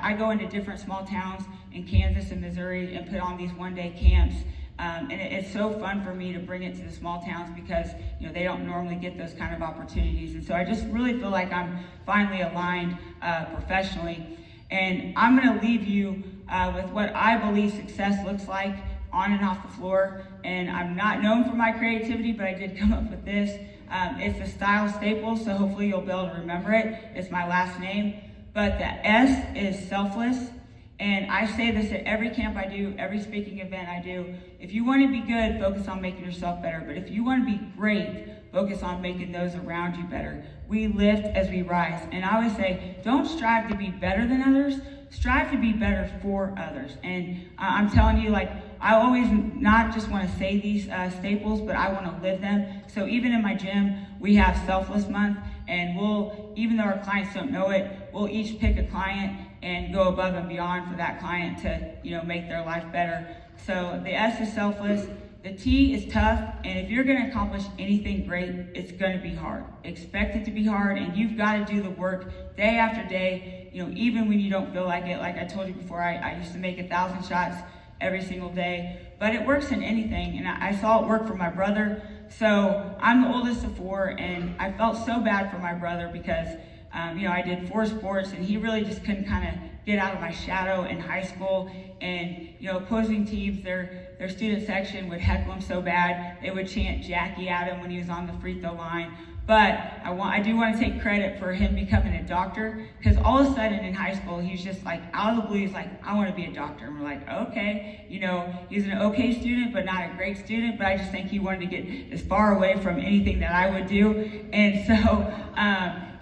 I go into different small towns in Kansas and Missouri and put on these one-day camps. And it's so fun for me to bring it to the small towns because they don't normally get those kind of opportunities. And so I just really feel like I'm finally aligned professionally. And I'm going to leave you with what I believe success looks like on and off the floor. And I'm not known for my creativity, but I did come up with this. It's the Stiles staple, so hopefully you'll be able to remember it. It's my last name. But the S is selfless. And I say this at every camp I do, every speaking event I do. If you want to be good, focus on making yourself better. But if you want to be great, focus on making those around you better. We lift as we rise. And I always say, don't strive to be better than others. Strive to be better for others. And I'm telling you, I always not just want to say these staples, but I want to live them. So even in my gym, we have Selfless Month. And even though our clients don't know it, we'll each pick a client and go above and beyond for that client to, make their life better. So the S is selfless, the T is tough, and if you're gonna accomplish anything great, it's gonna be hard. Expect it to be hard, and you've gotta do the work day after day, even when you don't feel like it. Like I told you before, I used to make 1,000 shots every single day, but it works in anything, and I saw it work for my brother. So I'm the oldest of 4, and I felt so bad for my brother because I did 4 sports, and he really just couldn't kind of get out of my shadow in high school. And opposing teams, their student section would heckle him so bad they would chant Jackie at him when he was on the free throw line. But I do want to take credit for him becoming a doctor, because all of a sudden in high school he was just like out of the blue, he's like, I want to be a doctor. And we're like, okay, he's an okay student but not a great student, but I just think he wanted to get as far away from anything that I would do. And so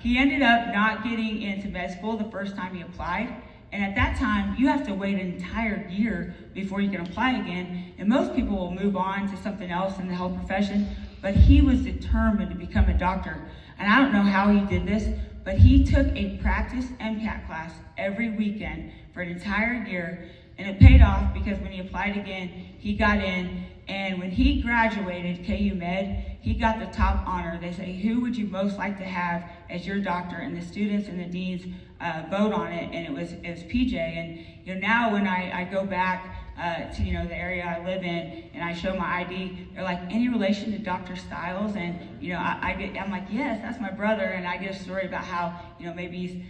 he ended up not getting into med school the first time he applied. And at that time, you have to wait an entire year before you can apply again. And most people will move on to something else in the health profession. But he was determined to become a doctor. And I don't know how he did this, but he took a practice MCAT class every weekend for an entire year. And it paid off because when he applied again, he got in. And when he graduated KU Med, he got the top honor. They say, who would you most like to have as your doctor? And the students and the deans vote on it, and it was PJ. And now when I go back to the area I live in and I show my ID, they're like, any relation to Dr. Stiles? And I'm like, yes, that's my brother. And I get a story about how maybe he's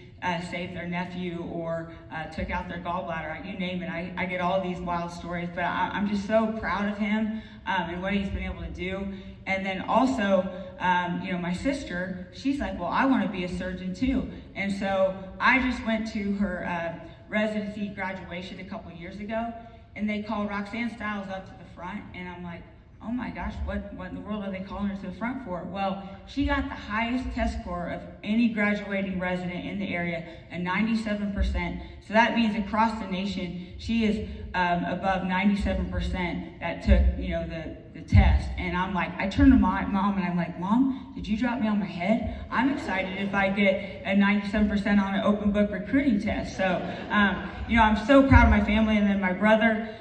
saved their nephew or took out their gallbladder, you name it. I get all these wild stories, but I'm just so proud of him and what he's been able to do. And then also, my sister, she's like, well, I want to be a surgeon too. And so I just went to her residency graduation a couple years ago, and they called Roxanne Stiles up to the front, and I'm like, oh my gosh, what in the world are they calling her to the front for? Well, she got the highest test score of any graduating resident in the area, a 97%. So that means across the nation, she is above 97% that took, the test. And I'm like, I turned to my mom and I'm like, Mom, did you drop me on my head? I'm excited if I get a 97% on an open book recruiting test. So, I'm so proud of my family. And then my brother,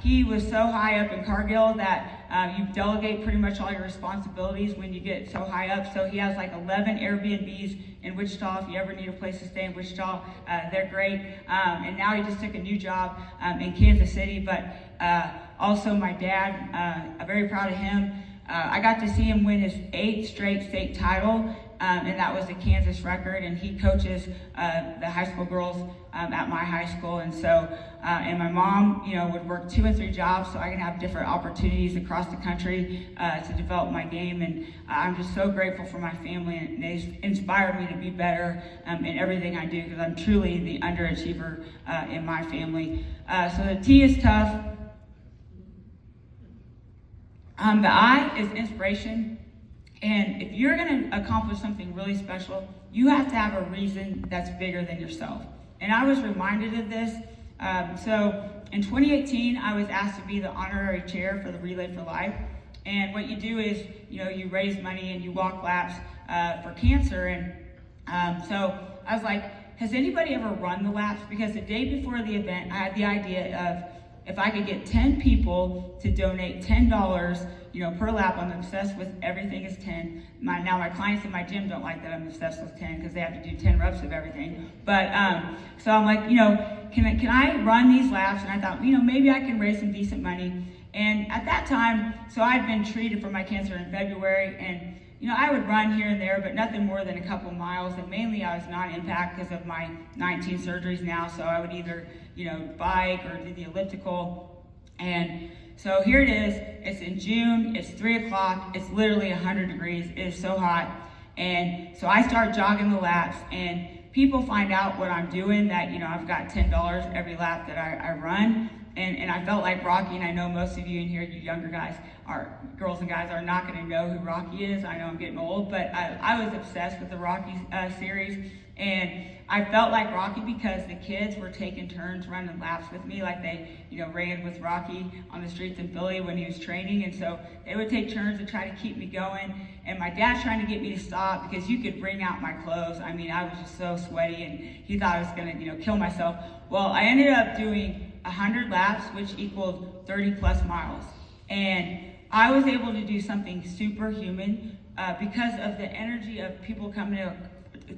he was so high up in Cargill that you delegate pretty much all your responsibilities when you get so high up. So he has like 11 Airbnbs in Wichita. If you ever need a place to stay in Wichita, they're great. And now he just took a new job in Kansas City. But also my dad, I'm very proud of him. I got to see him win his 8th straight state title. And that was the Kansas record, and he coaches the high school girls at my high school. And so, and my mom, would work 2 and 3 jobs so I can have different opportunities across the country to develop my game. And I'm just so grateful for my family, and they inspired me to be better in everything I do, because I'm truly the underachiever in my family. So the T is tough. The I is inspiration. And if you're going to accomplish something really special, you have to have a reason that's bigger than yourself. And I was reminded of this. So in 2018, I was asked to be the honorary chair for the Relay for Life. And what you do is, you raise money and you walk laps for cancer. And so I was like, has anybody ever run the laps? Because the day before the event, I had the idea of, if I could get 10 people to donate $10, per lap. I'm obsessed with everything is 10. Now my clients in my gym don't like that I'm obsessed with 10 because they have to do 10 reps of everything. But so I'm like, can I run these laps? And I thought, maybe I can raise some decent money. And at that time, so I'd been treated for my cancer in February, and I would run here and there, but nothing more than a couple miles. And mainly I was non-impact because of my 19 surgeries now. So I would either, bike or do the elliptical. And so here it is. It's in June. It's 3 o'clock. It's literally 100 degrees. It is so hot. And so I start jogging the laps, and people find out what I'm doing, that, I've got $10 every lap that I run. And I felt like Rocky, and I know most of you in here, you younger guys, girls and guys, are not going to know who Rocky is. I know I'm getting old, but I was obsessed with the Rocky series. And I felt like Rocky because the kids were taking turns running laps with me, like they, ran with Rocky on the streets in Philly when he was training. And so they would take turns to try to keep me going. And my dad's trying to get me to stop because you could wring out my clothes. I mean, I was just so sweaty, and he thought I was going to, kill myself. Well, I ended up doing 100 laps, which equaled 30 plus miles. And I was able to do something superhuman because of the energy of people coming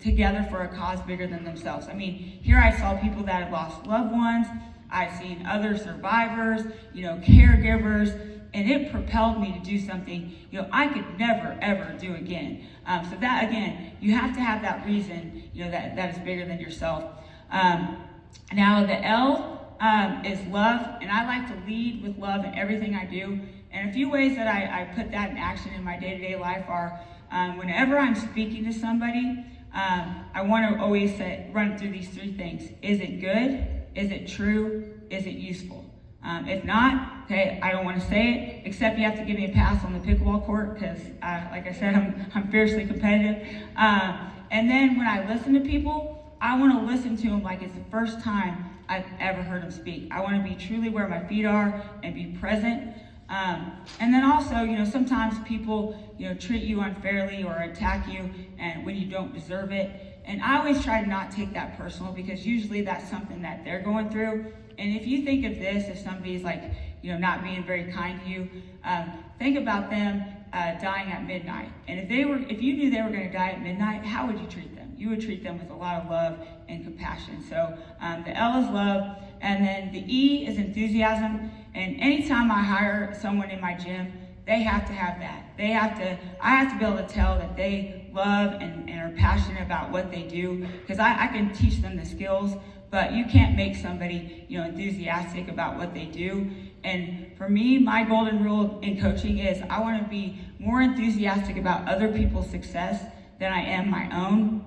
together for a cause bigger than themselves. I mean, here I saw people that had lost loved ones. I've seen other survivors, caregivers, and it propelled me to do something, I could never, ever do again. So that, again, you have to have that reason, that is bigger than yourself. Now, the L is love, and I like to lead with love in everything I do. And a few ways that I put that in action in my day-to-day life are whenever I'm speaking to somebody, I want to always run through these 3 things. Is it good? Is it true? Is it useful? If not, okay, I don't want to say it, except you have to give me a pass on the pickleball court because, like I said, I'm fiercely competitive. And then when I listen to people, I want to listen to them like it's the first time I've ever heard them speak. I want to be truly where my feet are and be present. And then also, sometimes people, treat you unfairly or attack you and when you don't deserve it. And I always try to not take that personal because usually that's something that they're going through. And if you think of this, if somebody's like, not being very kind to you, think about them dying at midnight. And if you knew they were going to die at midnight, how would you treat them? You would treat them with a lot of love and compassion. So the L is love, and then the E is enthusiasm. And anytime I hire someone in my gym, they have to have that. I have to be able to tell that they love and are passionate about what they do, because I can teach them the skills, but you can't make somebody, enthusiastic about what they do. And for me, my golden rule in coaching is I want to be more enthusiastic about other people's success than I am my own.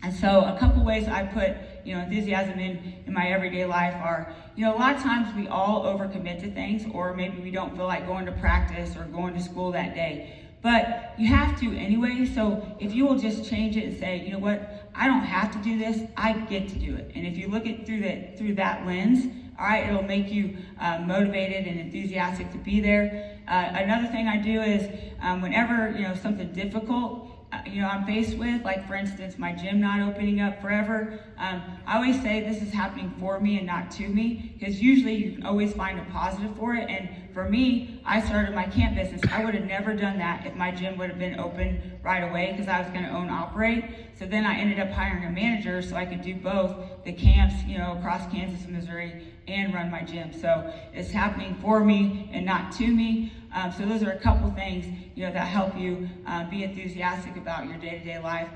And so a couple ways I put, enthusiasm in my everyday life are, a lot of times we all overcommit to things, or maybe we don't feel like going to practice or going to school that day. But you have to anyway, so if you will just change it and say, you know what, I don't have to do this, I get to do it. And if you look at through that lens, all right, it'll make you motivated and enthusiastic to be there. Another thing I do is whenever, something difficult, I'm faced with, like for instance, my gym not opening up forever. I always say this is happening for me and not to me, because usually you can always find a positive for it. And for me, I started my camp business. I would have never done that if my gym would have been open right away, because I was going to own operate. So then I ended up hiring a manager so I could do both the camps, across Kansas and Missouri, and run my gym. So it's happening for me and not to me. So those are a couple things, that help you be enthusiastic about your day-to-day life.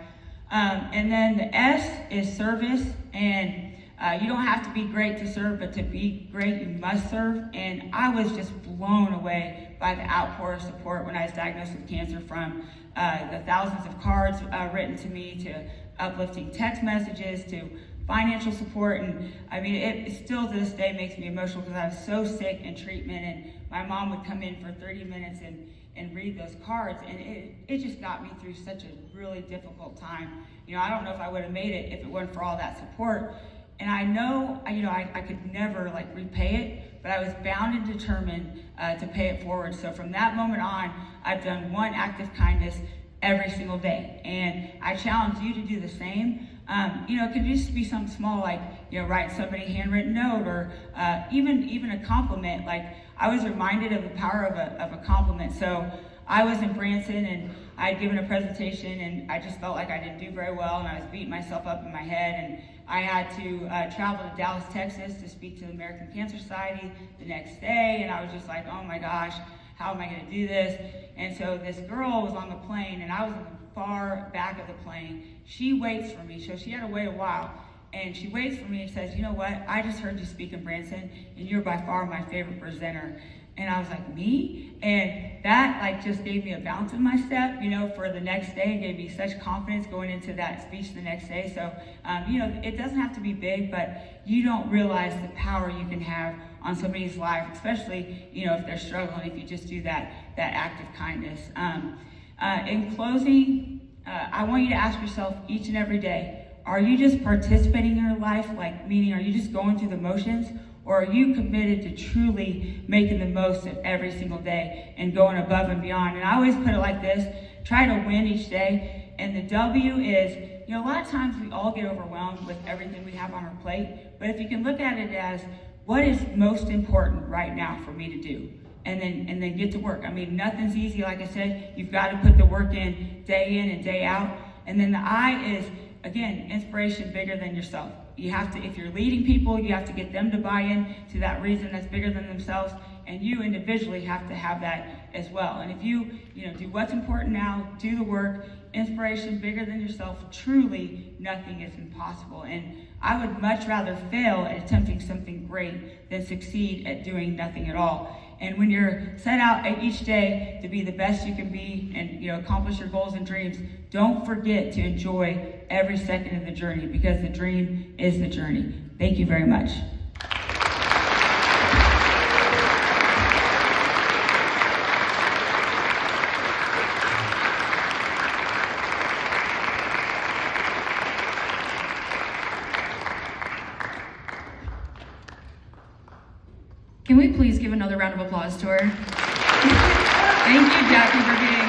And then the S is service, and you don't have to be great to serve, but to be great, you must serve. And I was just blown away by the outpour of support when I was diagnosed with cancer, from the thousands of cards written to me, to uplifting text messages, to financial support. And I mean, it still to this day makes me emotional because I was so sick in treatment, and my mom would come in for 30 minutes and read those cards, and it just got me through such a really difficult time. I don't know if I would have made it if it weren't for all that support. And I know, I could never repay it, but I was bound and determined to pay it forward. So from that moment on, I've done one act of kindness every single day. And I challenge you to do the same. It could just be something small, like, write somebody a handwritten note, or even a compliment. Like, I was reminded of the power of a compliment. So I was in Branson, and I had given a presentation, and I just felt like I didn't do very well, and I was beating myself up in my head, and I had to travel to Dallas, Texas to speak to the American Cancer Society the next day, and I was just like, oh my gosh, how am I going to do this? And so this girl was on the plane, and I was in the far back of the plane. She waits for me, so she had to wait a while. And she waits for me and says, you know what, I just heard you speak in Branson, and you're by far my favorite presenter. And I was like, me? And that like just gave me a bounce in my step, for the next day, and gave me such confidence going into that speech the next day. So, it doesn't have to be big, but you don't realize the power you can have on somebody's life, especially, if they're struggling, if you just do that act of kindness. In closing, I want you to ask yourself each and every day, are you just participating in your life? Like, meaning, are you just going through the motions? Or are you committed to truly making the most of every single day and going above and beyond? And I always put it like this, try to win each day. And the W is, a lot of times we all get overwhelmed with everything we have on our plate. But if you can look at it as, what is most important right now for me to do? And then get to work. I mean, nothing's easy. Like I said, you've got to put the work in and day out. And then the I is, again, inspiration bigger than yourself. You have to, if you're leading people, you have to get them to buy in to that reason that's bigger than themselves, and you individually have to have that as well. And if you, do what's important now, do the work, inspiration bigger than yourself, truly nothing is impossible. And I would much rather fail at attempting something great than succeed at doing nothing at all. And when you're set out each day to be the best you can be and accomplish your goals and dreams, don't forget to enjoy every second of the journey, because the dream is the journey. Thank you very much. Can we please give another round of applause to her? Thank you, Jackie, for being